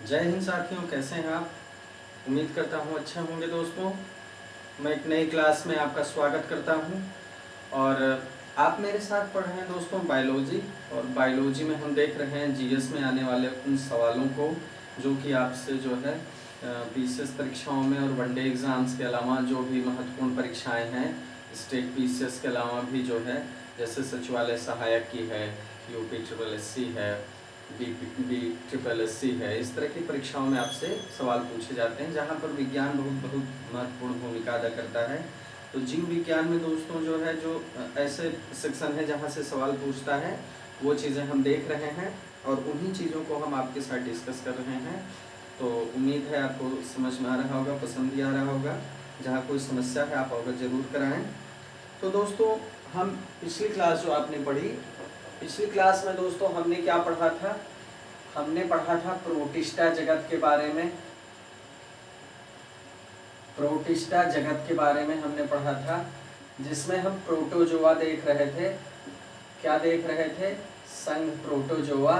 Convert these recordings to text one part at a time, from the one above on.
जय हिंद साथियों, कैसे हैं आप। उम्मीद करता हूँ अच्छे होंगे दोस्तों। मैं एक नई क्लास में आपका स्वागत करता हूँ और आप मेरे साथ पढ़ रहे हैं दोस्तों बायोलॉजी। और बायोलॉजी में हम देख रहे हैं जीएस में आने वाले उन सवालों को जो कि आपसे जो है पीसीएस परीक्षाओं में और वनडे एग्ज़ाम्स के अलावा जो भी महत्वपूर्ण परीक्षाएं हैं, स्टेट पीसीएस के अलावा भी जो है, जैसे सचिवालय सहायक की है, यूपी ट्रिपल एससी है, बी ट्रिपल एससी है, इस तरह की परीक्षाओं में आपसे सवाल पूछे जाते हैं जहाँ पर विज्ञान बहुत महत्वपूर्ण भूमिका अदा करता है। तो जीव विज्ञान में दोस्तों जो है, जो ऐसे सेक्शन है जहाँ से सवाल पूछता है, वो चीज़ें हम देख रहे हैं और उन्हीं चीज़ों को हम आपके साथ डिस्कस कर रहे हैं। तो उम्मीद है आपको समझ में आ रहा होगा, पसंद भी आ रहा होगा। जहाँ कोई समस्या है आप अवगत जरूर कराएं। तो दोस्तों, हम पिछली क्लास जो आपने पढ़ी, पिछली क्लास में दोस्तों हमने क्या पढ़ा था? हमने पढ़ा था प्रोटिस्टा जगत के बारे में। प्रोटिस्टा जगत के बारे में हमने पढ़ा था, जिसमें हम प्रोटोजोआ देख रहे थे। क्या देख रहे थे? संघ प्रोटोजोआ।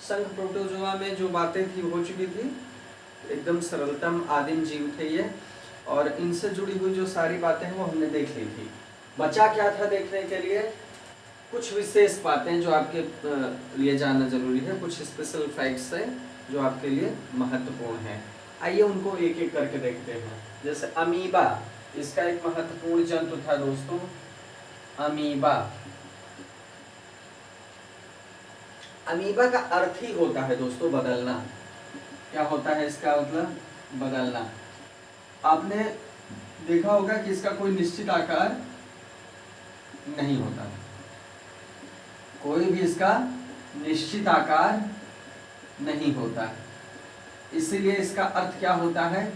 संघ प्रोटोजोआ में जो बातें थी हो चुकी थी, एकदम सरलतम आदिम जीव थे ये, और इनसे जुड़ी हुई जो सारी बातें हैं वो हमने देख ली थी। बचा क्या था देखने के लिए? कुछ विशेष बातें जो आपके लिए जानना जरूरी है, कुछ स्पेशल फैक्ट्स हैं जो आपके लिए महत्वपूर्ण हैं। आइए उनको एक एक करके देखते हैं। जैसे अमीबा, इसका एक महत्वपूर्ण जंतु था दोस्तों, अमीबा। अमीबा का अर्थ ही होता है दोस्तों बदलना। क्या होता है इसका मतलब? बदलना। आपने देखा होगा कि इसका कोई निश्चित आकार नहीं होता, कोई भी इसका निश्चित आकार नहीं होता। इसीलिए इसका अर्थ क्या होता है?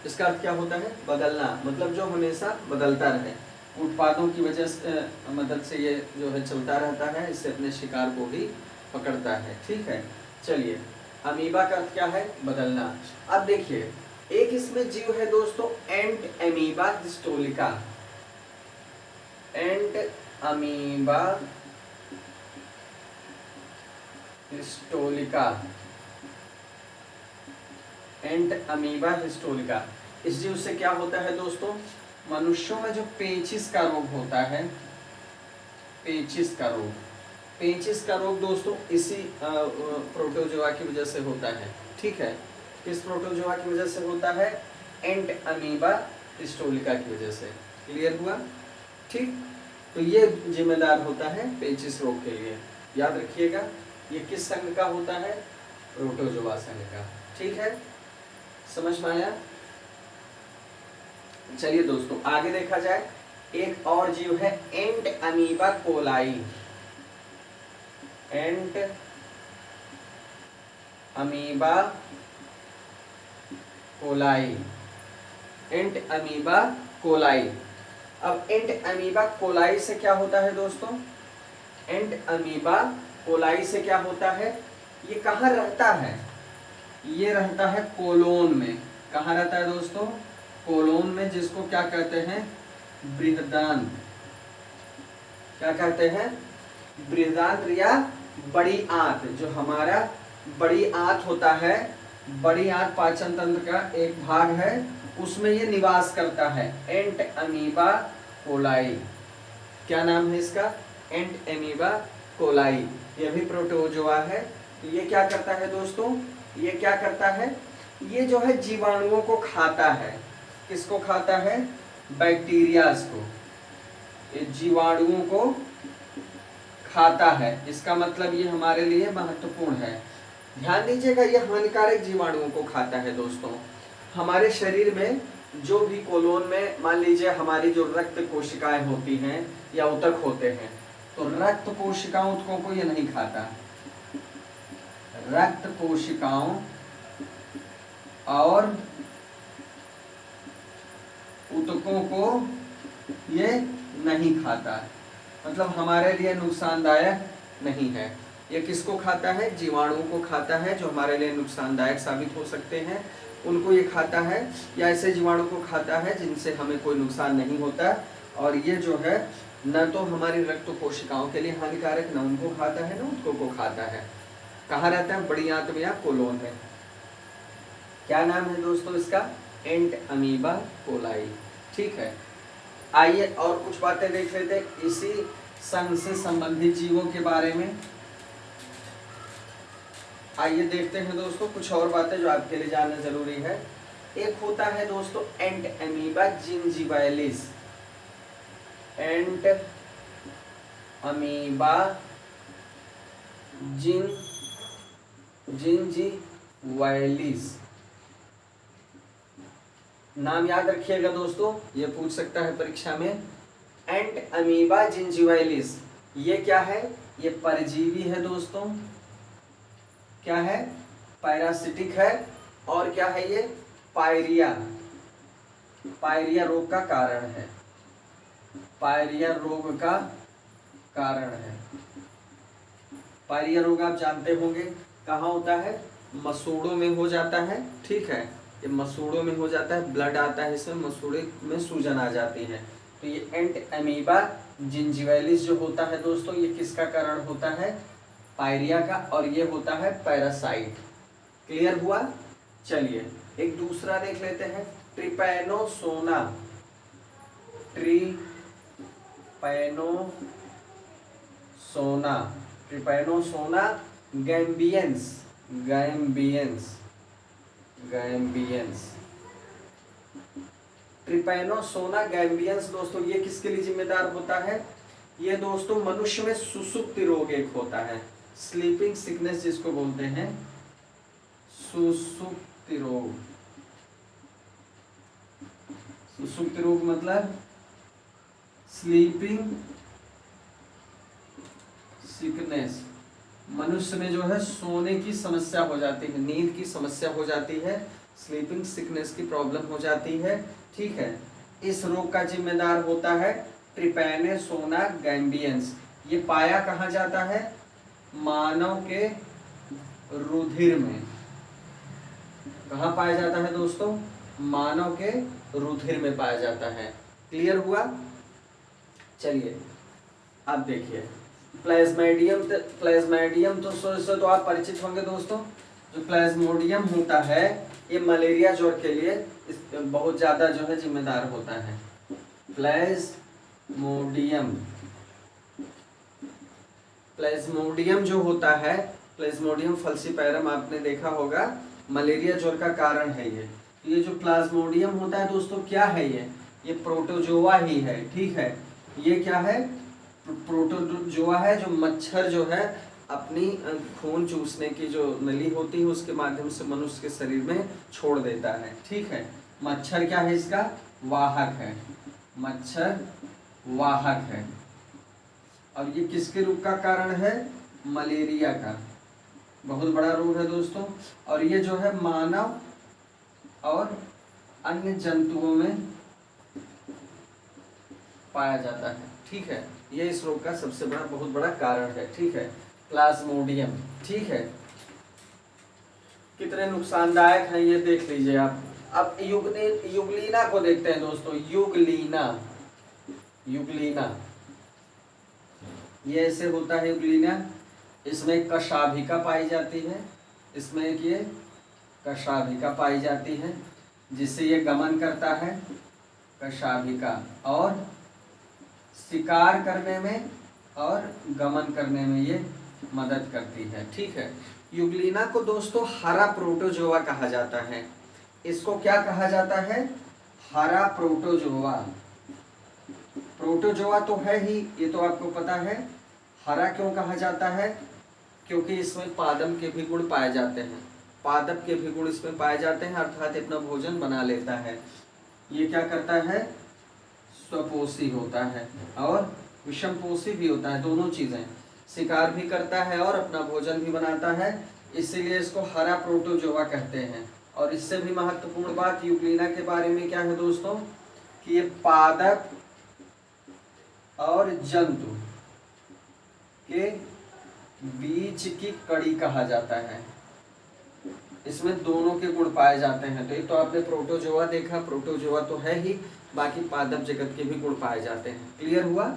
इसका अर्थ क्या होता है? बदलना, मतलब जो हमेशा बदलता रहे। उत्पादों की वजह से मदद से ये जो है चलता रहता है, इससे अपने शिकार को भी पकड़ता है। ठीक है, चलिए, अमीबा का अर्थ क्या है? बदलना। अब देखिए, एक इसमें जीव है दोस्तों, एंट अमीबा हिस्टोलिका। एंट अमीबा हिस्टोलिका। एंट अमीबा हिस्टोलिका। इस जीव से क्या होता है दोस्तों? मनुष्यों में जो पेचिस का रोग होता है, पेचिस का रोग, पेचिस का रोग दोस्तों इसी प्रोटोजोआ की वजह से होता है। ठीक है, किस प्रोटोजोआ की वजह से होता है? एंट अमीबा हिस्टोलिका की वजह से। क्लियर हुआ? ठीक, तो ये जिम्मेदार होता है पेचिस रोग के लिए। याद रखिएगा, ये किस संघ का होता है? प्रोटोजोआ संघ का। ठीक है, समझ में आया? चलिए दोस्तों, आगे देखा जाए। एक और जीव है एंट अमीबा कोलाई। एंट अमीबा कोलाई। एंट अमीबा कोलाई। अब एंट अमीबा कोलाई से क्या होता है दोस्तों? एंट अमीबा कोलाई से क्या होता है? ये कहाँ रहता है? ये रहता है कोलोन में। कहाँ रहता है दोस्तों? कोलोन में, जिसको क्या कहते हैं? बृहदांत्र। क्या कहते हैं? बृहदांत्र या बड़ी आंत। जो हमारा बड़ी आंत होता है, बड़ी आंत पाचन तंत्र का एक भाग है, उसमें ये निवास करता है। एंट अमीबा कोलाई। क्या नाम है इसका? एंट अमीबा कोलाई। यह भी प्रोटोजोआ है। ये क्या करता है दोस्तों? ये क्या करता है? ये जो है जीवाणुओं को खाता है। किसको खाता है? बैक्टीरियाज को। ये जीवाणुओं को खाता है। इसका मतलब ये हमारे लिए महत्वपूर्ण है। ध्यान दीजिएगा, ये हानिकारक जीवाणुओं को खाता है दोस्तों। हमारे शरीर में जो भी कोलोन में, मान लीजिए हमारी जो रक्त कोशिकाएं होती हैं या ऊतक होते हैं, तो रक्त कोशिकाओं ऊतकों को ये नहीं खाता। रक्त कोशिकाओं और ऊतकों को ये नहीं खाता, मतलब हमारे लिए नुकसानदायक नहीं है। ये किसको खाता है? जीवाणुओं को खाता है, जो हमारे लिए नुकसानदायक साबित हो सकते हैं, उनको ये खाता है। या ऐसे जीवाणु को खाता है जिनसे हमें कोई नुकसान नहीं होता। और ये जो है न तो हमारी रक्त कोशिकाओं के लिए हानिकारक, न उनको खाता है, न ऊतकों को खाता है। कहाँ रहता है? बड़ी आंत में या कोलोन में। क्या नाम है दोस्तों इसका? एंट अमीबा कोलाई। ठीक है, आइए और कुछ बातें देख लेते हैं इसी संघ से संबंधित जीवों के बारे में। आइए देखते हैं दोस्तों कुछ और बातें जो आपके लिए जानना जरूरी है। एक होता है दोस्तों एंट अमीबा जिंजीवाइलिस। एंट अमीबा जिंजीवाइलिस, नाम याद रखिएगा दोस्तों, ये पूछ सकता है परीक्षा में। एंट अमीबा जिंजीवाइलिस, ये क्या है? ये परजीवी है दोस्तों। क्या है? पैरासिटिक है। और क्या है ये? पायरिया, पायरिया रोग का कारण है। पायरिया रोग का कारण है। पायरिया रोग आप जानते होंगे कहाँ होता है? मसूड़ों में हो जाता है। ठीक है, ये मसूड़ों में हो जाता है, ब्लड आता है इसमें, मसूड़े में सूजन आ जाती है। तो ये एंट अमीबा जिंजीवाइलिस जो होता है दोस्तों, ये किसका कारण होता है? पायरिया का, और ये होता है पैरासाइट। क्लियर हुआ? चलिए एक दूसरा देख लेते हैं, ट्रिपैनोसोना। ट्रिपैनोसोना, ट्रिपैनोसोना गैम्बियंस, गैम्बियंस, गैम्बियंस। ट्रिपैनोसोना गैम्बियंस दोस्तों ये किसके लिए जिम्मेदार होता है? ये दोस्तों मनुष्य में सुसुप्ति रोग एक होता है, स्लीपिंग सिकनेस जिसको बोलते हैं, सुसुप्ति रोग। सुसुप्ति रोग मतलब स्लीपिंग सिकनेस, मनुष्य में जो है सोने की समस्या हो जाती है, नींद की समस्या हो जाती है, स्लीपिंग सिकनेस की प्रॉब्लम हो जाती है। ठीक है, इस रोग का जिम्मेदार होता है ट्रिपैनोसोना गैम्बियंस। ये पाया कहाँ जाता है? मानव के रुधिर में। कहाँ पाया जाता है दोस्तों? मानव के रुधिर में पाया जाता है। क्लियर हुआ? चलिए अब देखिए प्लाज्मोडियम, प्लाज्मोडियम तो आप परिचित होंगे दोस्तों। जो प्लाज्मोडियम होता है ये मलेरिया ज्वर के लिए बहुत ज़्यादा जो है जिम्मेदार होता है। प्लाज्मोडियम, प्लाज्मोडियम जो होता है, प्लाज्मोडियम फल्सीपैरम आपने देखा होगा, मलेरिया ज्वर का कारण है ये जो प्लाज्मोडियम होता है दोस्तों क्या है? ये प्रोटोजोआ ही है। ठीक है, ये क्या है? प्रोटोजोआ है, जो मच्छर जो है अपनी खून चूसने की जो नली होती है उसके माध्यम से मनुष्य के शरीर में छोड़ देता है। ठीक है, मच्छर क्या है? इसका वाहक है, मच्छर वाहक है। और ये किसके रोग का कारण है? मलेरिया का। बहुत बड़ा रोग है दोस्तों, और ये जो है मानव और अन्य जंतुओं में पाया जाता है। ठीक है, ये इस रोग का सबसे बड़ा बहुत बड़ा कारण है। ठीक है, प्लाज्मोडियम। ठीक है, कितने नुकसानदायक हैं ये देख लीजिए आप। अब युगलीना को देखते हैं दोस्तों। युगलीना, युगलीना ये ऐसे होता है। युगलीना, इसमें कशाभिका पाई जाती है, इसमें एक ये कशाभिका पाई जाती है जिससे ये गमन करता है, कशाभिका, और शिकार करने में और गमन करने में ये मदद करती है। ठीक है, युगलीना को दोस्तों हरा प्रोटोजोआ कहा जाता है। इसको क्या कहा जाता है? हरा प्रोटोजोआ। प्रोटोजोआ तो है ही, ये तो आपको पता है। हरा क्यों कहा जाता है? क्योंकि इसमें पादप के भी गुण पाए जाते हैं, पादप के भी गुण इसमें पाए जाते हैं, अर्थात अपना भोजन बना लेता है। ये क्या करता है? स्वपोषी होता है और विषमपोषी भी होता है, दोनों चीजें। शिकार भी करता है और अपना भोजन भी बनाता है, इसीलिए इसको हरा प्रोटोजोआ कहते हैं। और इससे भी महत्वपूर्ण बात युगलीना के बारे में क्या है दोस्तों, कि ये पादप और जंतु के बीच की कड़ी कहा जाता है। इसमें दोनों के गुण पाए जाते हैं। तो एक तो आपने प्रोटोजोआ देखा, प्रोटोजोआ तो है ही, बाकी पादप जगत के भी गुण पाए जाते हैं। क्लियर हुआ?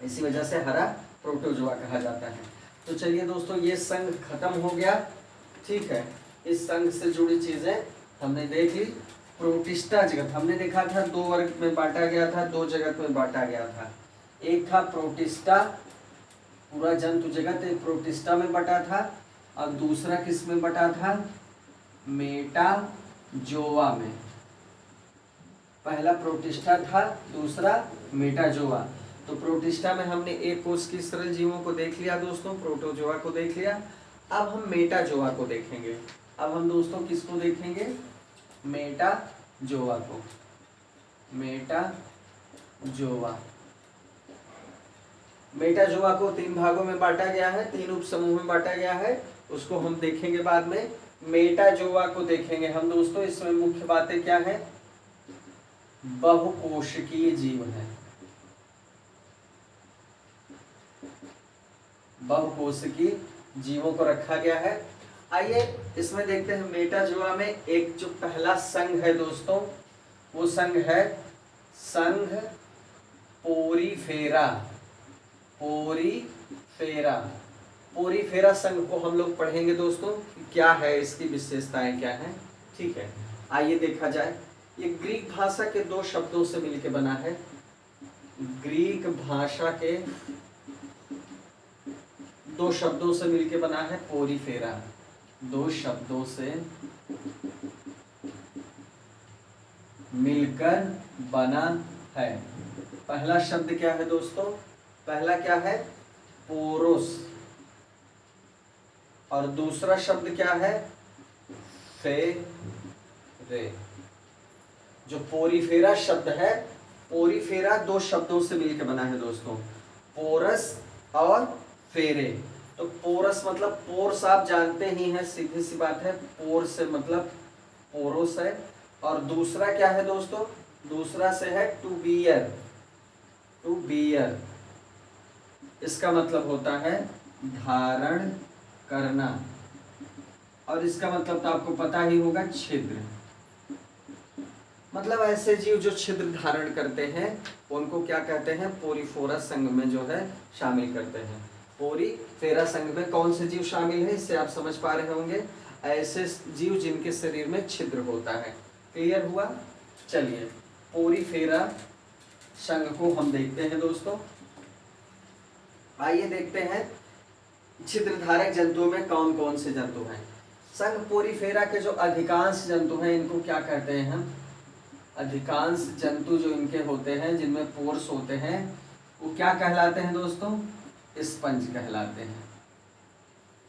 इसी वजह से हरा प्रोटोजोआ कहा जाता है। तो चलिए दोस्तों ये संघ खत्म हो गया, ठीक है। इस संघ से जुड़ी चीजें हमने देख ली। प्रोटिस्टा जगत हमने देखा था 2 वर्ग में बांटा गया था, 2 जगत में बांटा गया था। एक था प्रोटिस्टा, पूरा जंतु जगत एक प्रोटिस्टा में बटा था, और दूसरा किस में बटा था? मेटाजोआ में। पहला प्रोटिस्टा था, दूसरा मेटाजोआ। तो प्रोटिस्टा में हमने एक कोष की सरल जीवों को देख लिया दोस्तों, प्रोटोजोआ को देख लिया। अब हम मेटाजोआ को देखेंगे। अब हम दोस्तों किसको देखेंगे? मेटाजोआ को। मेटाजोआ मेटाजोआ को 3 भागों में बांटा गया है, 3 उपसमूह में बांटा गया है, उसको हम देखेंगे बाद में। मेटाजोआ को देखेंगे हम दोस्तों। इसमें मुख्य बातें क्या है? बहुकोशिकीय जीव है, बहुकोशिकीय जीवों को रखा गया है। आइए इसमें देखते हैं। मेटाजोआ में एक जो पहला संघ है दोस्तों, वो संघ है संघ पोरीफेरा। पोरीफेरा, पोरीफेरा संघ को हम लोग पढ़ेंगे दोस्तों, क्या है इसकी विशेषताएं क्या है, ठीक है। आइए देखा जाए। ये ग्रीक भाषा के 2 शब्दों से मिलकर बना है। ग्रीक भाषा के 2 शब्दों से मिलकर बना है पोरीफेरा। 2 शब्दों से मिलकर बना है। पहला शब्द क्या है दोस्तों? पहला क्या है? पोरोस। और दूसरा शब्द क्या है? फेरे। जो पोरीफेरा शब्द है, पोरीफेरा 2 शब्दों से मिलकर बना है दोस्तों, पोरस और फेरे। तो पोरस मतलब पोर्स आप जानते ही हैं, सीधी सी बात है। पोर से मतलब पोरोस है। और दूसरा क्या है दोस्तों? दूसरा से है टू बियर। टू बियर इसका मतलब होता है धारण करना, और इसका मतलब तो आपको पता ही होगा, छिद्र। मतलब ऐसे जीव जो छिद्र धारण करते हैं उनको क्या कहते हैं? पोरीफेरा संघ में जो है शामिल करते हैं। पोरीफेरा संघ में कौन से जीव शामिल है, इससे आप समझ पा रहे होंगे, ऐसे जीव जिनके शरीर में छिद्र होता है। क्लियर हुआ? चलिए पोरीफेरा संघ को हम देखते हैं दोस्तों। आइए देखते हैं छिद्रधारक जंतुओं में कौन कौन से जंतु हैं। संघ पोरीफेरा के जो अधिकांश जंतु हैं इनको क्या कहते हैं हम? अधिकांश जंतु जो इनके होते हैं, जिनमें पोर्स होते हैं, वो क्या कहलाते हैं दोस्तों? स्पंज कहलाते हैं।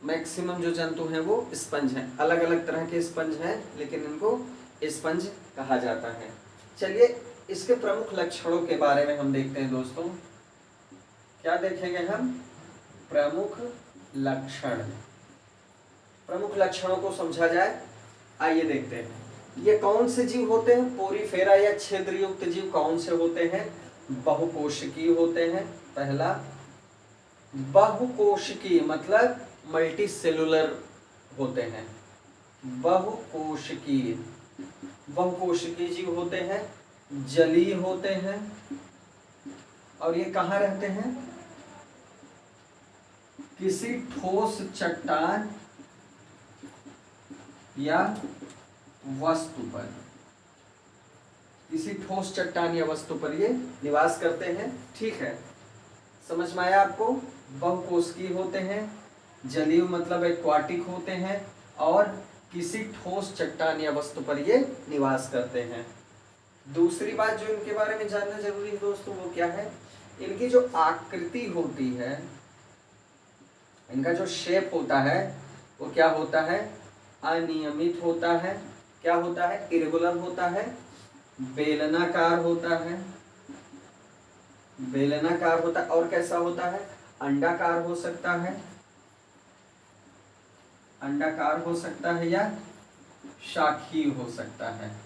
मैक्सिमम जो जंतु हैं वो स्पंज हैं। अलग अलग तरह के स्पंज हैं, लेकिन इनको स्पंज कहा जाता है। चलिए इसके प्रमुख लक्षणों के बारे में हम देखते हैं दोस्तों। क्या देखेंगे हम? प्रमुख लक्षण। प्रमुख लक्षणों को समझा जाए, आइए देखते हैं। ये कौन से जीव होते हैं? पोरीफेरा या छिद्र युक्त जीव कौन से होते हैं? बहुकोशिकीय होते हैं। पहला, बहुकोशिकीय मतलब मल्टी सेलुलर होते हैं। बहुकोशिकीय, बहुकोशिकीय जीव होते हैं, जलीय होते हैं, और ये कहाँ रहते हैं? किसी ठोस चट्टान या वस्तु पर। किसी ठोस चट्टान या वस्तु पर ये निवास करते हैं, ठीक है। समझ में आया आपको? बहुकोशिकीय होते हैं, जलीय मतलब एक्वाटिक होते हैं, और किसी ठोस चट्टान या वस्तु पर ये निवास करते हैं। दूसरी बात जो इनके बारे में जानना जरूरी है दोस्तों, वो क्या है? इनकी जो आकृति होती है, इनका जो शेप होता है, वो क्या होता है? अनियमित होता है। क्या होता है? इरेगुलर होता है, बेलनाकार होता है। बेलनाकार होता है, और कैसा होता है? अंडाकार हो सकता है, अंडाकार हो सकता है, या शाखीय हो सकता है।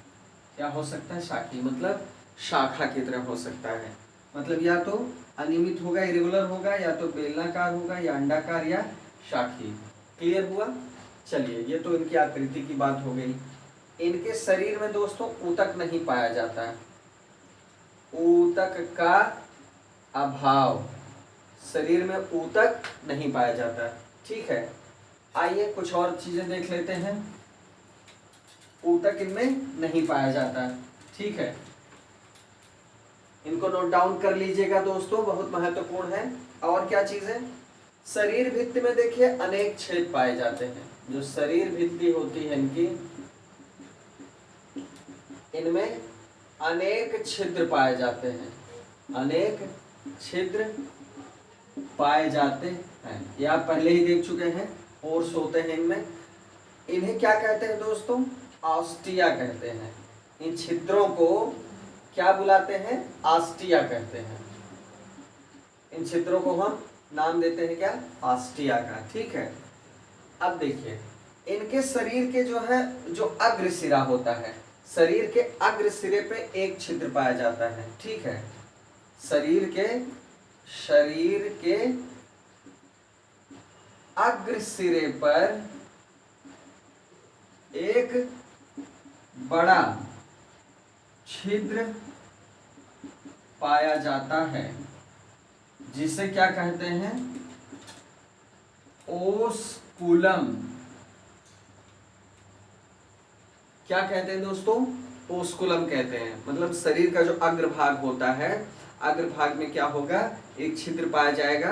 क्या हो सकता है? शाखीय मतलब शाखा की तरह हो सकता है। मतलब या तो अनियमित होगा, इरेगुलर होगा, या तो बेलनाकार होगा, या अंडाकार, या शाखीय। क्लियर हुआ? चलिए ये तो इनकी आकृति की बात हो गई। इनके शरीर में दोस्तों ऊतक नहीं पाया जाता है। ऊतक का अभाव शरीर में ऊतक नहीं पाया जाता। ठीक है, आइए कुछ और चीजें देख लेते हैं। ऊतक इनमें नहीं पाया जाता। ठीक है, इनको नोट डाउन कर लीजिएगा दोस्तों, बहुत महत्वपूर्ण है। और क्या चीज है, शरीर भित्ति में देखिए अनेक छेद पाए जाते हैं। जो शरीर भित्ति होती है इनकी, इनमें अनेक छिद्र पाए जाते हैं, अनेक छिद्र पाए जाते हैं। ये आप पहले ही देख चुके हैं, पोर्स होते हैं इनमें। इन्हें क्या कहते हैं दोस्तों, ऑस्टिया कहते हैं। इन छिद्रों को क्या बुलाते हैं, ऑस्टिया कहते हैं। इन छिद्रों को हम नाम देते हैं क्या, ऑस्टिया का। ठीक है, अब देखिए इनके शरीर के जो है, जो अग्र सिरा होता है, शरीर के अग्र सिरे पे एक छिद्र पाया जाता है। ठीक है, शरीर के अग्र सिरे पर एक बड़ा छिद्र पाया जाता है, जिसे क्या कहते हैं, ओस्कुलम। क्या कहते हैं दोस्तों, ओस्कुलम कहते हैं। मतलब शरीर का जो अग्रभाग होता है, अग्रभाग में क्या होगा, एक छिद्र पाया जाएगा,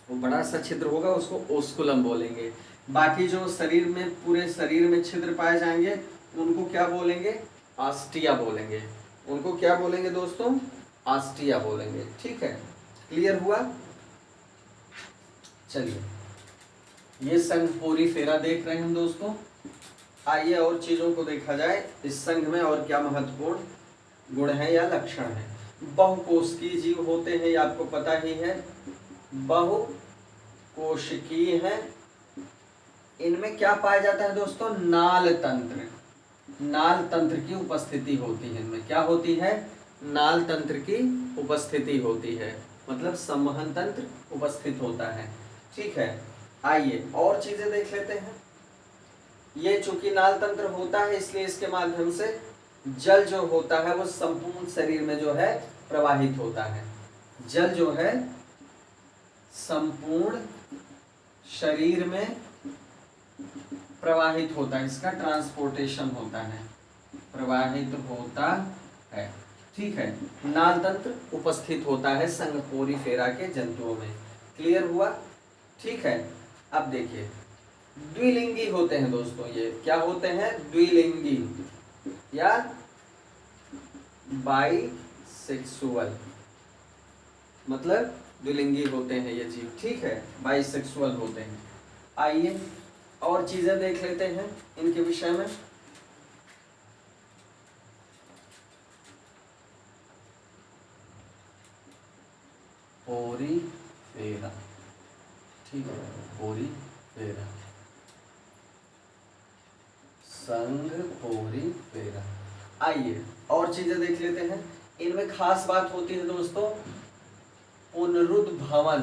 वो बड़ा सा छिद्र होगा, उसको ओस्कुलम बोलेंगे। बाकी जो शरीर में, पूरे शरीर में छिद्र पाए जाएंगे, उनको क्या बोलेंगे, ऑस्टिया बोलेंगे। उनको क्या बोलेंगे दोस्तों, ऑस्टिया बोलेंगे। ठीक है, क्लियर हुआ। चलिए, ये संघ पोरीफेरा देख रहे हैं दोस्तों। आइए और चीजों को देखा जाए, इस संघ में और क्या महत्वपूर्ण गुण है या लक्षण है। बहुकोशिकीय जीव होते हैं, ये आपको पता ही है, बहुकोशिकीय है। इनमें क्या पाया जाता है दोस्तों, नाल तंत्र। नाल तंत्र की उपस्थिति होती है इनमें। क्या होती है, नाल तंत्र की उपस्थिति होती है, मतलब संवहन तंत्र उपस्थित होता है। ठीक है, आइए और चीजें देख लेते हैं। ये चूंकि नाल तंत्र होता है, इसलिए इसके माध्यम से जल जो होता है वो संपूर्ण शरीर में जो है प्रवाहित होता है। जल जो है संपूर्ण शरीर में प्रवाहित होता है, इसका ट्रांसपोर्टेशन होता है, प्रवाहित होता है। ठीक है, नाल तंत्र उपस्थित होता है संघ पोरीफेरा के जंतुओं में। क्लियर हुआ। ठीक है, अब देखिए द्विलिंगी होते हैं दोस्तों। ये क्या होते हैं, द्विलिंगी या बाइसेक्सुअल, मतलब द्विलिंगी होते हैं ये जीव। ठीक है, बाइसेक्सुअल होते हैं। आइए और चीजें देख लेते हैं इनके विषय में। पोरीफेरा, ठीक है, पोरीफेरा, संघ पोरीफेरा। आइए और चीजें देख लेते हैं। इनमें खास बात होती है दोस्तों, पुनरुद्ध भवन।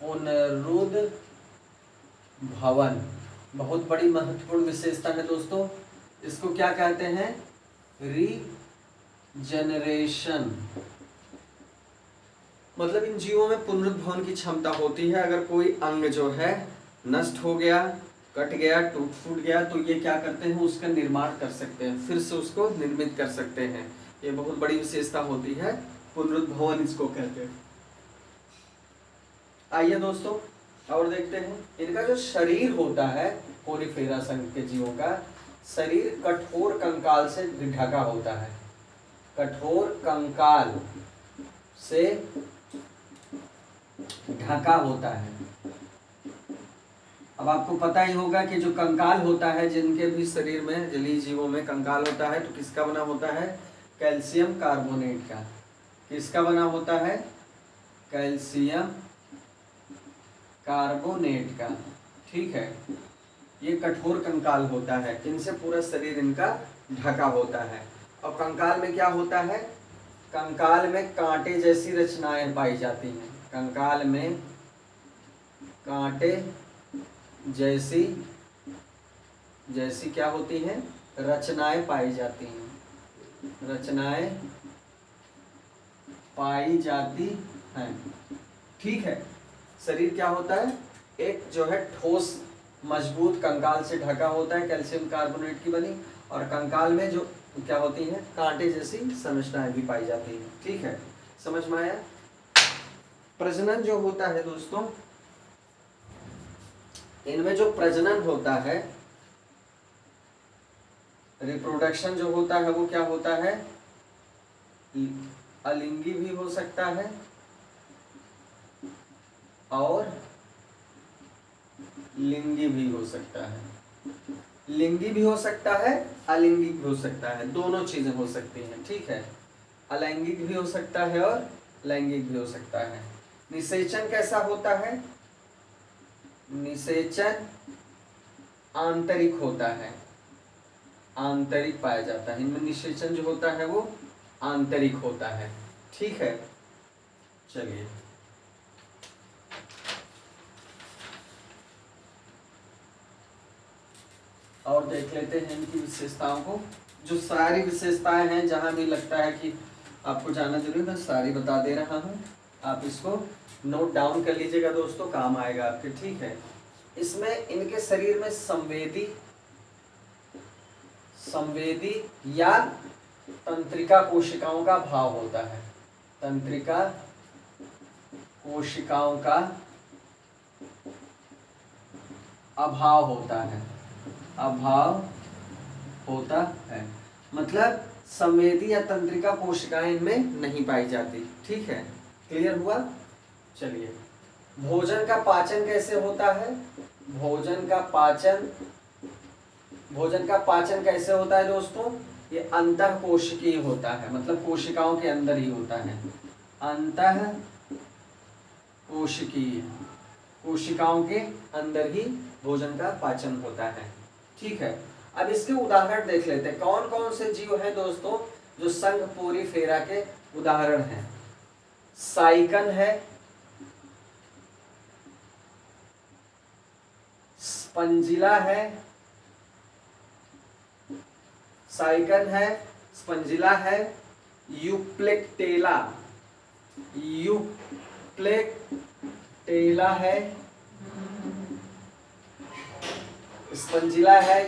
पुनरुद्ध भवन बहुत बड़ी महत्वपूर्ण विशेषता है दोस्तों। इसको क्या कहते हैं, रीजनरेशन। मतलब इन जीवों में पुनरुद्भवन की क्षमता होती है। अगर कोई अंग जो है नष्ट हो गया, कट गया, टूट फूट गया, तो ये क्या करते हैं, उसका निर्माण कर सकते हैं, फिर से उसको निर्मित कर सकते हैं। ये बहुत बड़ी विशेषता होती है, पुनरुद्भवन इसको कहते हैं। आइए दोस्तों और देखते हैं। इनका जो शरीर होता है, पोरीफेरा संघ के जीवों का शरीर कठोर कंकाल से ढका होता है। कठोर कंकाल से ढका होता है। अब आपको पता ही होगा कि जो कंकाल होता है, जिनके भी शरीर में, जलीय जीवों में कंकाल होता है, तो किसका बना होता है, कैल्शियम कार्बोनेट का। किसका बना होता है, कैल्शियम कार्बोनेट का। ठीक है, ये कठोर कंकाल होता है, इनसे पूरा शरीर इनका ढका होता है। और कंकाल में क्या होता है, कंकाल में कांटे जैसी रचनाएं पाई जाती हैं। कंकाल में कांटे जैसी क्या होती हैं, रचनाएं पाई जाती हैं। रचनाएं पाई जाती हैं। ठीक है, शरीर क्या होता है, एक जो है ठोस मजबूत कंकाल से ढका होता है, कैल्शियम कार्बोनेट की बनी, और कंकाल में जो क्या होती है, कांटे जैसी संरचनाएं भी पाई जाती है। ठीक है, समझ में आया। प्रजनन जो होता है दोस्तों, इनमें जो प्रजनन होता है, रिप्रोडक्शन जो होता है, वो क्या होता है, अलिंगी भी हो सकता है और लिंगी भी हो सकता है। लिंगी भी हो सकता है, अलिंगिक भी हो सकता है, दोनों चीजें हो सकती हैं। ठीक है, अलैंगिक भी हो सकता है और लैंगिक भी हो सकता है। निषेचन कैसा होता है, निषेचन आंतरिक होता है, आंतरिक पाया जाता है। इनमें निषेचन जो होता है वो आंतरिक होता है। ठीक है, चलिए और देख लेते हैं इनकी विशेषताओं को। जो सारी विशेषताएं हैं, जहां भी लगता है कि आपको जानना जरूरी, मैं सारी बता दे रहा हूं, आप इसको नोट डाउन कर लीजिएगा दोस्तों, काम आएगा आपके। ठीक है, इसमें इनके शरीर में संवेदी या तंत्रिका कोशिकाओं का भाव होता है। तंत्रिका कोशिकाओं का अभाव होता है, अभाव होता है, मतलब संवेदी या तंत्रिका कोशिकाएं इनमें नहीं पाई जाती। ठीक है, क्लियर हुआ। चलिए, भोजन का पाचन कैसे होता है, भोजन का पाचन कैसे होता है दोस्तों, ये अंतः कोशिकीय होता है, मतलब कोशिकाओं के अंदर ही होता है। अंतः कोशिकीय, कोशिकाओं के अंदर ही भोजन का पाचन होता है। ठीक है, अब इसके उदाहरण देख लेते हैं। कौन कौन से जीव हैं दोस्तों जो संघ पोरीफेरा के उदाहरण हैं। साइकन है, स्पंजिला है, साइकन है, स्पंजिला है, यूप्लेक्टेला है, स्पंजिला है,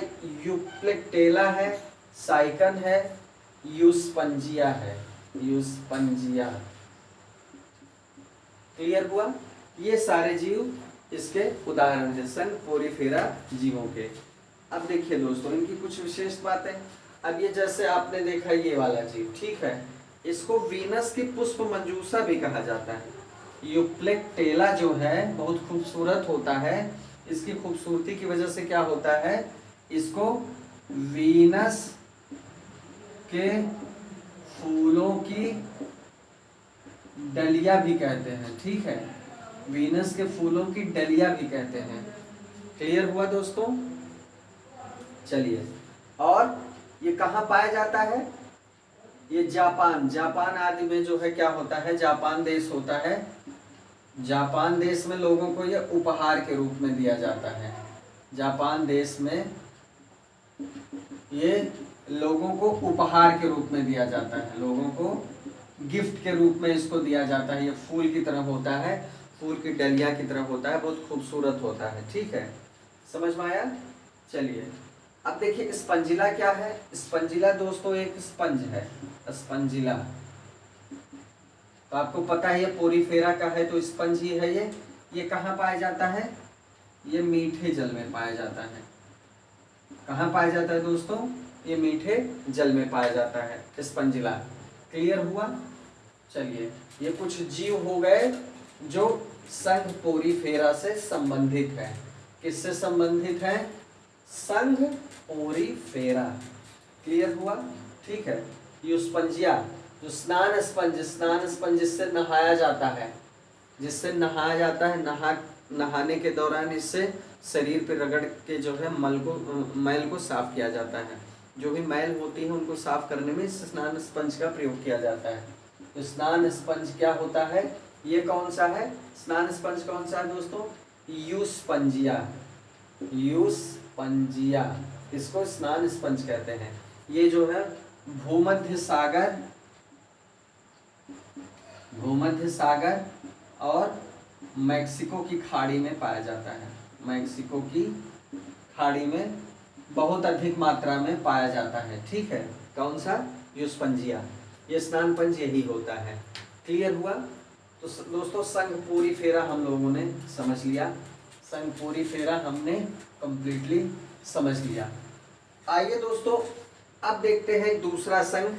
यूप्लेक्टेला है, साइकन है, यूस्पंजिया है, यूस्पंजिया। क्लियर हुआ। ये सारे जीव इसके उदाहरण हैं, संघ पोरीफेरा जीवों के। अब देखिए दोस्तों, इनकी कुछ विशेष बातें। अब ये जैसे आपने देखा ये वाला जीव, ठीक है, इसको वीनस की पुष्प मंजूषा भी कहा जाता है। यूप्लेक्टेला जो है बहुत खूबसूरत होता है। इसकी खूबसूरती की वजह से क्या होता है, इसको वीनस के फूलों की डलिया भी कहते हैं। ठीक है, वीनस के फूलों की डलिया भी कहते हैं। क्लियर हुआ दोस्तों। चलिए, और ये कहाँ पाया जाता है, ये जापान आदि में जो है क्या होता है, जापान देश होता है। जापान देश में लोगों को ये उपहार के रूप में दिया जाता है। जापान देश में ये लोगों को उपहार के रूप में दिया जाता है, लोगों को गिफ्ट के रूप में इसको दिया जाता है। ये फूल की तरह होता है, फूल की डलिया की तरह होता है, बहुत खूबसूरत होता है। ठीक है, समझ में आया। चलिए, अब देखिए स्पंजिला क्या है। स्पंजिला दोस्तों एक स्पंज है, स्पंजिला। तो आपको पता है ये पोरीफेरा का है, तो स्पंज ही है ये। ये कहाँ पाया जाता है, ये मीठे जल में पाया जाता है। कहाँ पाया जाता है दोस्तों, ये मीठे जल में पाया जाता है, स्पंजिला। क्लियर हुआ। चलिए, ये कुछ जीव हो गए जो संघ पोरीफेरा से संबंधित है। किससे संबंधित है, संघ पोरीफेरा। क्लियर हुआ। ठीक है, यूस्पंजिया जो स्नान स्पंज जिससे नहाया जाता है, जिससे नहाया जाता है, नहाने के दौरान इससे शरीर पर रगड़ के जो है मैल को साफ किया जाता है। जो भी मैल होती है उनको साफ करने में इस स्नान स्पंज का प्रयोग किया जाता है। तो स्नान स्पंज क्या होता है, ये कौन सा है, स्नान स्पंज कौन सा है दोस्तों, यूस्पंजिया। यूस्पंजिया, इसको स्नान स्पंज कहते हैं। ये जो है भूमध्य सागर और मैक्सिको की खाड़ी में पाया जाता है। मैक्सिको की खाड़ी में बहुत अधिक मात्रा में पाया जाता है। ठीक है, कौन सा? युस्फंजिया, ये स्नानपंज यही होता है। क्लियर हुआ? तो दोस्तों संघ पूरी फेरा हम लोगों ने समझ लिया, संघ पूरी फेरा हमने कंप्लीटली समझ लिया। आइए दोस्तों अब देखते हैं दूसरा संघ।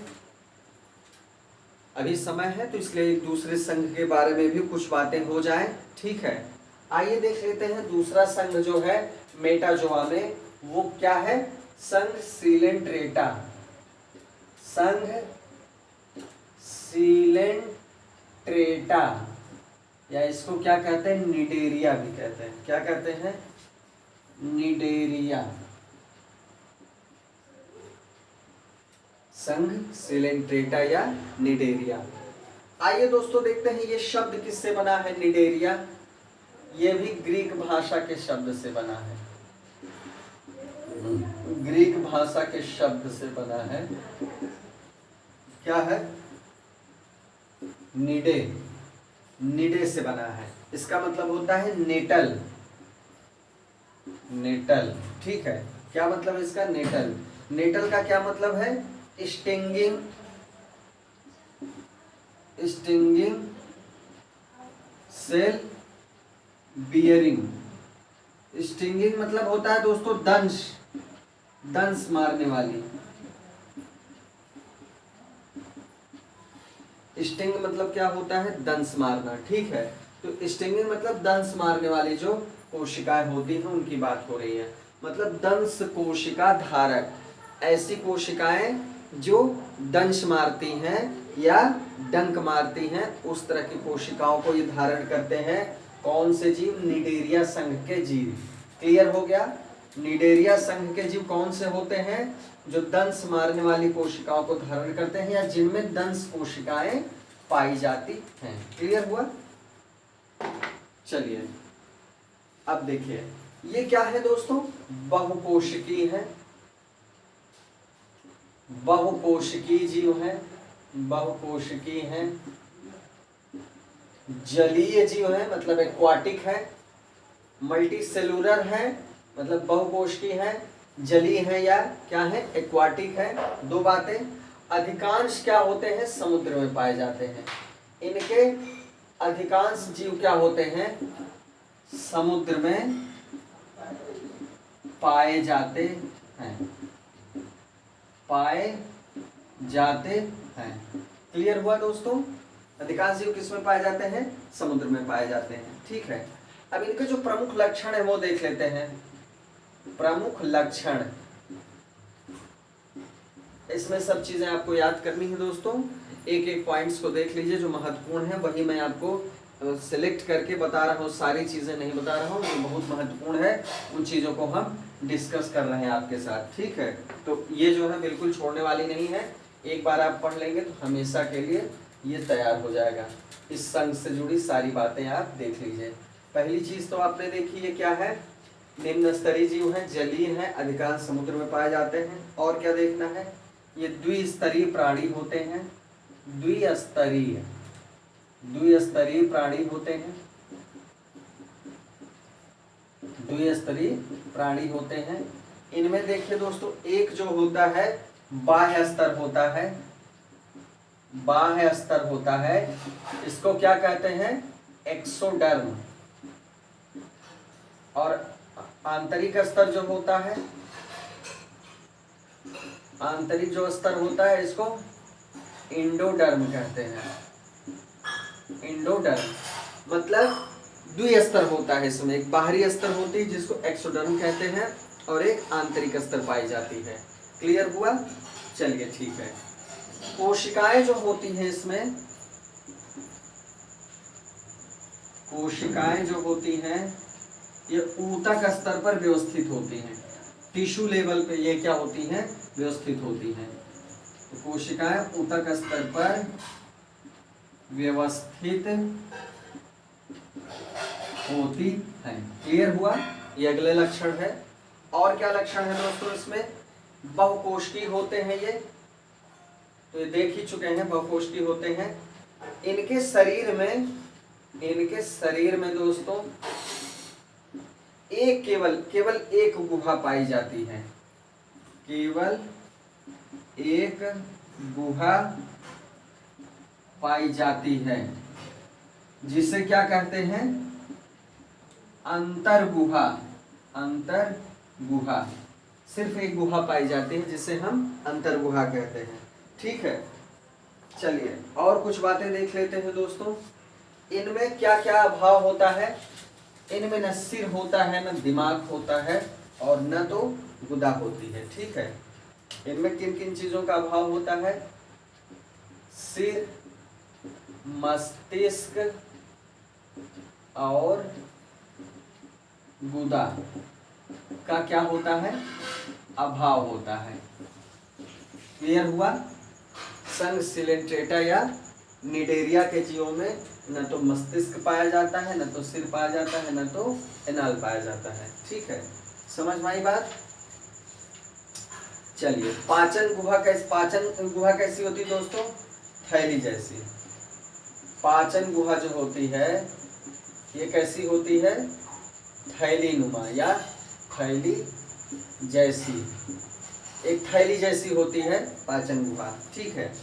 अभी समय है तो इसलिए दूसरे संघ के बारे में भी कुछ बातें हो जाएं। ठीक है, आइए देख लेते हैं दूसरा संघ जो है मेटाजोआ में, वो क्या है? संघ सीलेंट्रेटा। संघ सीलेंट्रेटा, या इसको क्या कहते हैं? निडेरिया भी कहते हैं। क्या कहते हैं? निडेरिया। संघ सीलेंट्रेटा या निडेरिया। आइए दोस्तों देखते हैं ये शब्द किससे बना है निडेरिया। ये भी ग्रीक भाषा के शब्द से बना है, ग्रीक भाषा के शब्द से बना है। क्या है? निडे, निडे से बना है। इसका मतलब होता है नेटल, नेटल। ठीक है, क्या मतलब इसका? नेटल। नेटल का क्या मतलब है? Stinging, stinging cell bearing. Stinging मतलब होता है दोस्तों दंश, दंश मारने वाली। स्टिंग मतलब क्या होता है? दंश मारना। ठीक है, तो स्टिंगिंग मतलब दंश मारने वाली जो कोशिकाएं होती हैं उनकी बात हो रही है। मतलब दंश कोशिका धारक, ऐसी कोशिकाएं जो दंश मारती हैं या डंक मारती हैं, उस तरह की कोशिकाओं को ये धारण करते हैं। कौन से जीव? निडेरिया संघ के जीव। क्लियर हो गया? निडेरिया संघ के जीव कौन से होते हैं? जो दंश मारने वाली कोशिकाओं को धारण करते हैं या जिनमें दंश कोशिकाएं पाई जाती हैं। क्लियर हुआ? चलिए अब देखिए ये क्या है दोस्तों? बहुकोशिकीय है, बहुकोशिकीय जीव है, बहुकोशिकीय है। जलीय जीव है मतलब एक्वाटिक है। मल्टी सेलुलर है मतलब बहुकोशिकीय है, जलीय है या क्या है? एक्वाटिक है। दो बातें। अधिकांश क्या होते हैं? समुद्र में पाए जाते हैं। इनके अधिकांश जीव क्या होते हैं? समुद्र में पाए जाते हैं, पाए जाते हैं। क्लियर हुआ दोस्तों? अधिकांश जीव किस में पाए जाते हैं? समुद्र में पाए जाते हैं। ठीक है, अब इनके जो प्रमुख लक्षण है वो देख लेते हैं। प्रमुख लक्षण, इसमें सब चीजें आपको याद करनी है दोस्तों। एक एक पॉइंट्स को देख लीजिए, जो महत्वपूर्ण है वही मैं आपको सिलेक्ट करके बता रहा हूँ। सारी चीजें नहीं बता रहा हूँ, जो बहुत महत्वपूर्ण है उन चीजों को हम डिस्कस कर रहे हैं आपके साथ। ठीक है, तो ये जो है बिल्कुल छोड़ने वाली नहीं है। एक बार आप पढ़ लेंगे तो हमेशा के लिए ये तैयार हो जाएगा। इस संघ से जुड़ी सारी बातें आप देख लीजिए। पहली चीज तो आपने देखी, ये क्या है? निम्न स्तरीय जीव है, जलीय है, अधिकांश समुद्र में पाए जाते हैं। और क्या देखना है? ये द्विस्तरीय प्राणी होते हैं, द्विस्तरीय, द्विस्तरीय प्राणी होते हैं, द्विस्तरीय प्राणी होते हैं। इनमें देखिए दोस्तों, एक जो होता है बाह्य स्तर होता है, बाह्य स्तर होता है, इसको क्या कहते हैं? एक्सोडर्म। और आंतरिक स्तर जो होता है, आंतरिक जो स्तर होता है इसको इंडोडर्म कहते हैं। इंडोडर्म मतलब द्विस्तर होता है। इसमें एक बाहरी स्तर होती है जिसको एक्सोडर्म कहते हैं और एक आंतरिक स्तर पाई जाती है। क्लियर हुआ? चलिए ठीक है। कोशिकाएं जो होती हैं इसमें, कोशिकाएं जो होती हैं ये ऊतक स्तर पर व्यवस्थित होती हैं। टिश्यू लेवल पे ये क्या होती हैं? व्यवस्थित होती हैं। तो कोशिकाएं ऊतक स्तर पर व्यवस्थित होती हैं। क्लियर हुआ? ये अगले लक्षण है। और क्या लक्षण है दोस्तों इसमें? बहुकोशिकीय होते हैं ये, तो ये देख ही चुके हैं, बहुकोशिकीय होते हैं। इनके शरीर में इनके शरीर में दोस्तों एक केवल एक गुहा पाई जाती है, केवल एक गुहा पाई जाती है, जिसे क्या कहते हैं, अंतर्गुहा। अंतर्गुहा, सिर्फ एक गुहा पाई जाती है जिसे हम अंतर्गुहा कहते हैं। ठीक है, चलिए और कुछ बातें देख लेते हैं दोस्तों। इनमें क्या क्या अभाव होता है? इनमें न सिर होता है, न दिमाग होता है, और न तो गुदा होती है। ठीक है, इनमें किन किन चीजों का अभाव होता है? सिर, मस्तिष्क और गुदा का क्या होता है? अभाव होता है। क्लियर हुआ? संघ सिलेंट्रेटा या निडेरिया के जीवों में न तो मस्तिष्क पाया जाता है, न तो सिर पाया जाता है, न तो एनाल पाया जाता है। ठीक है, समझ में आई बात? चलिए, पाचन गुहा कैसी होती है दोस्तों? थैली जैसी। पाचन गुहा जो होती है ये कैसी होती है? थैली नुमा या थैली जैसी, एक थैली जैसी होती है पाचन गुहा। ठीक है,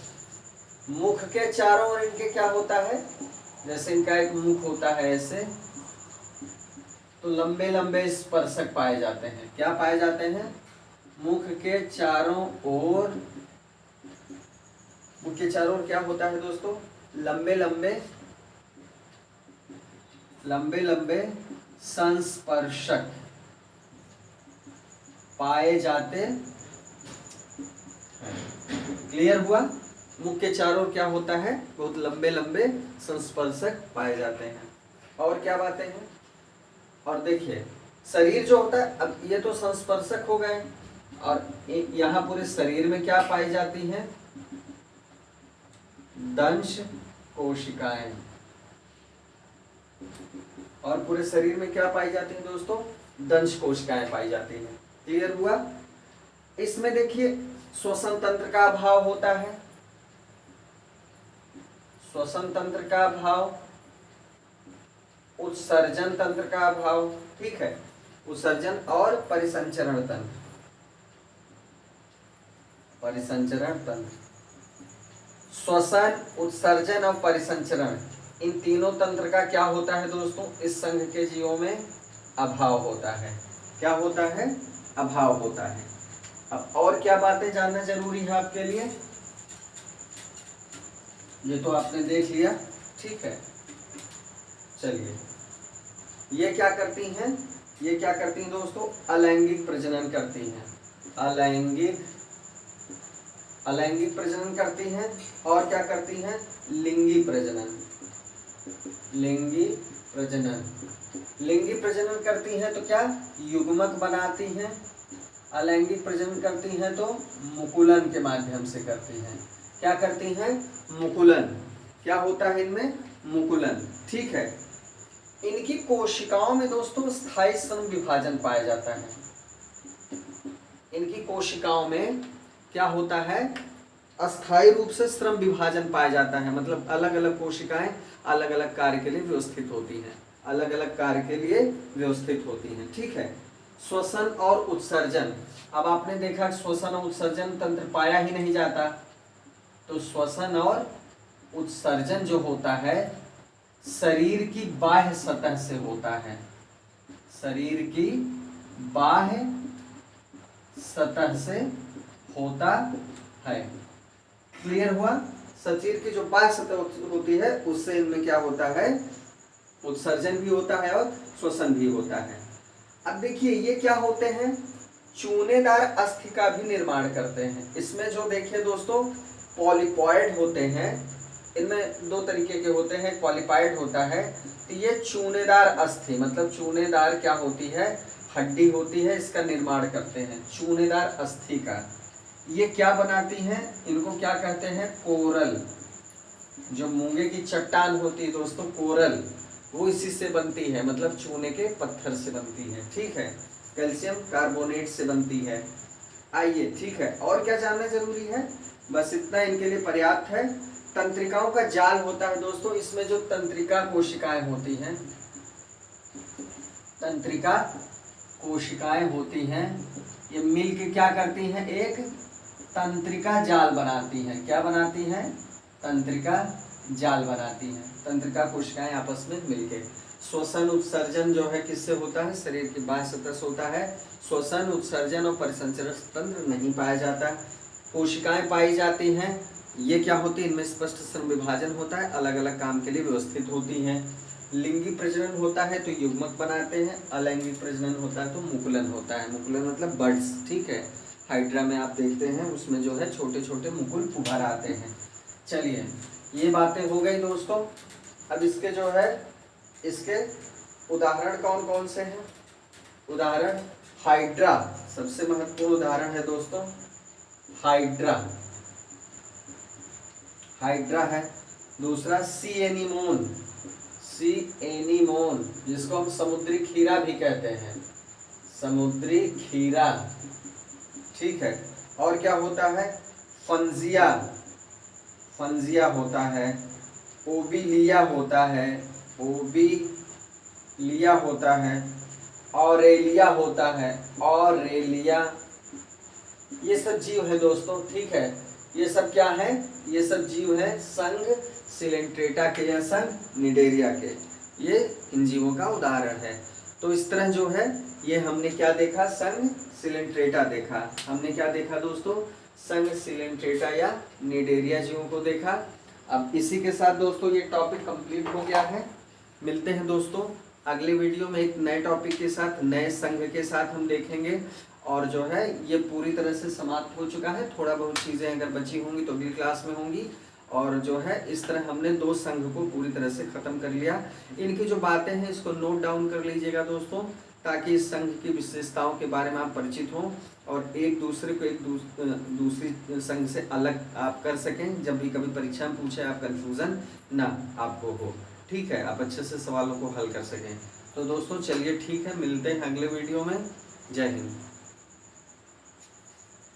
मुख के चारों ओर इनके क्या होता है? जैसे इनका एक मुख होता है ऐसे, तो लंबे लंबे स्पर्शक पाए जाते हैं। क्या पाए जाते हैं? मुख के चारों ओर, मुख के चारों ओर क्या होता है दोस्तों? लंबे लंबे संस्पर्शक पाए जाते हैं। क्लियर हुआ? मुख के चारों ओर क्या होता है? बहुत लंबे लंबे संस्पर्शक पाए जाते हैं। और क्या बातें हैं? और देखिए, शरीर जो होता है, अब ये तो संस्पर्शक हो गए, और यहाँ पूरे शरीर में क्या पाई जाती हैं? दंश कोशिकाएं। और पूरे शरीर में क्या पाई जाती हैं दोस्तों? दंश कोशिकाएं पाई जाती हैं। क्लियर हुआ? इसमें देखिए, श्वसन तंत्र का अभाव होता है, श्वसन तंत्र का अभाव, उत्सर्जन तंत्र का अभाव। ठीक है, उत्सर्जन और परिसंचरण तंत्र, परिसंचरण तंत्र, श्वसन, उत्सर्जन और परिसंचरण, इन तीनों तंत्र का क्या होता है दोस्तों? इस संघ के जीवों में अभाव होता है। क्या होता है? अभाव होता है। अब और क्या बातें जानना जरूरी है आपके लिए? ये तो आपने देख लिया। ठीक है, चलिए, ये क्या करती हैं? ये क्या करती हैं दोस्तों? अलैंगिक प्रजनन करती हैं। अलैंगिक प्रजनन करती हैं। और क्या करती हैं? लिंगी प्रजनन। लिंगी प्रजनन करती हैं तो क्या? युग्मक बनाती हैं। अलैंगिक प्रजनन करती हैं तो मुकुलन के माध्यम से करती हैं। क्या करती हैं? मुकुलन। क्या होता है इनमें? मुकुलन। ठीक है, इनकी कोशिकाओं में दोस्तों स्थायी श्रम विभाजन पाया जाता है। इनकी कोशिकाओं में क्या होता है? अस्थायी रूप से श्रम विभाजन पाया जाता है। मतलब अलग अलग कोशिकाएं अलग अलग कार्य के लिए व्यवस्थित होती हैं, अलग अलग कार्य के लिए व्यवस्थित होती हैं। ठीक है, श्वसन और उत्सर्जन। अब आपने देखा श्वसन और उत्सर्जन तंत्र पाया ही नहीं जाता, तो श्वसन और उत्सर्जन जो होता है शरीर की बाह्य सतह से होता है। शरीर की बाह्य सतह से होता है। क्लियर हुआ? शरीर की जो बाह्य सतह होती है उससे इनमें क्या होता है? उत्सर्जन भी होता है और श्वसन भी होता है। अब देखिए, ये क्या होते हैं? चूनेदार अस्थि का भी निर्माण करते हैं। इसमें जो देखिए दोस्तों, पॉलीपॉइड होते हैं, इनमें दो तरीके के होते हैं। पॉलीपॉइड होता है तो ये चूनेदार अस्थि, मतलब चूनेदार क्या होती है? हड्डी होती है, इसका निर्माण करते हैं, चूनेदार अस्थि का। ये क्या बनाती हैं? इनको क्या कहते हैं? कोरल। जो मूंगे की चट्टान होती है दोस्तों, कोरल, वो इसी से बनती है, मतलब चूने के पत्थर से बनती है। ठीक है, कैल्शियम कार्बोनेट से बनती है। आइए, ठीक है, और क्या जानना जरूरी है? बस इतना इनके लिए पर्याप्त है। तंत्रिकाओं का जाल होता है दोस्तों, इसमें जो तंत्रिका कोशिकाएं होती हैं, तंत्रिका कोशिकाएं होती हैं, ये मिलके क्या करती हैं, एक तंत्रिका जाल बनाती हैं। क्या बनाती हैं? तंत्रिका जाल बनाती हैं। तंत्रिका कोशिकाएं आपस में मिलके। श्वसन उत्सर्जन जो है किससे होता है? शरीर की बाह्य सतह से होता है। श्वसन उत्सर्जन और परिसंचरण तंत्र नहीं पाया जाता। कोशिकाएं पाई जाती हैं, ये क्या होती है? इनमें स्पष्ट श्रम विभाजन होता है, अलग अलग काम के लिए व्यवस्थित होती हैं। लिंगी प्रजनन होता है तो युग्मक बनाते हैं, अलैंगिक प्रजनन होता है तो मुकुलन होता है। मुकुलन मतलब बर्ड्स, ठीक है। हाइड्रा में आप देखते हैं उसमें जो है छोटे छोटे मुकुल उभर आते हैं। चलिए, ये बातें हो गई दोस्तों। अब इसके जो है, इसके उदाहरण कौन कौन से हैं? उदाहरण हाइड्रा सबसे महत्वपूर्ण उदाहरण है दोस्तों। हाइड्रा, हाइड्रा है। दूसरा सी एनीमोन, सी एनीमोन जिसको हम समुद्री खीरा भी कहते हैं, समुद्री खीरा, ठीक है। और क्या होता है? फंजिया, फंजिया होता है। ओबिलिया होता है, ओबिलिया होता है। ऑरेलिया होता है, ऑरेलिया। ये सब जीव है दोस्तों, ठीक है। ये सब क्या है? ये सब जीव है संघ सिलेंट्रेटा के या संघ निडेरिया के। ये इन जीवों का उदाहरण है। तो इस तरह जो है, ये हमने क्या देखा? संघ सिलेंट्रेटा देखा। हमने क्या देखा दोस्तों? संघ सिलेंट्रेटा या निडेरिया जीवों को देखा। अब इसी के साथ दोस्तों ये टॉपिक कंप्लीट हो गया है। मिलते हैं दोस्तों अगले वीडियो में एक नए टॉपिक के साथ, नए संघ के साथ हम देखेंगे। और जो है ये पूरी तरह से समाप्त हो चुका है। थोड़ा बहुत चीज़ें अगर बची होंगी तो अगली क्लास में होंगी। और जो है इस तरह हमने 2 संघ को पूरी तरह से ख़त्म कर लिया। इनकी जो बातें हैं इसको नोट डाउन कर लीजिएगा दोस्तों, ताकि इस संघ की विशेषताओं के बारे में आप परिचित हों और एक दूसरे को दूसरी संघ से अलग आप कर सकें। जब भी कभी परीक्षा में पूछे आप कन्फ्यूज़न ना आपको हो, ठीक है, आप अच्छे से सवालों को हल कर सकें। तो दोस्तों चलिए ठीक है, मिलते हैं अगले वीडियो में। जय हिंद।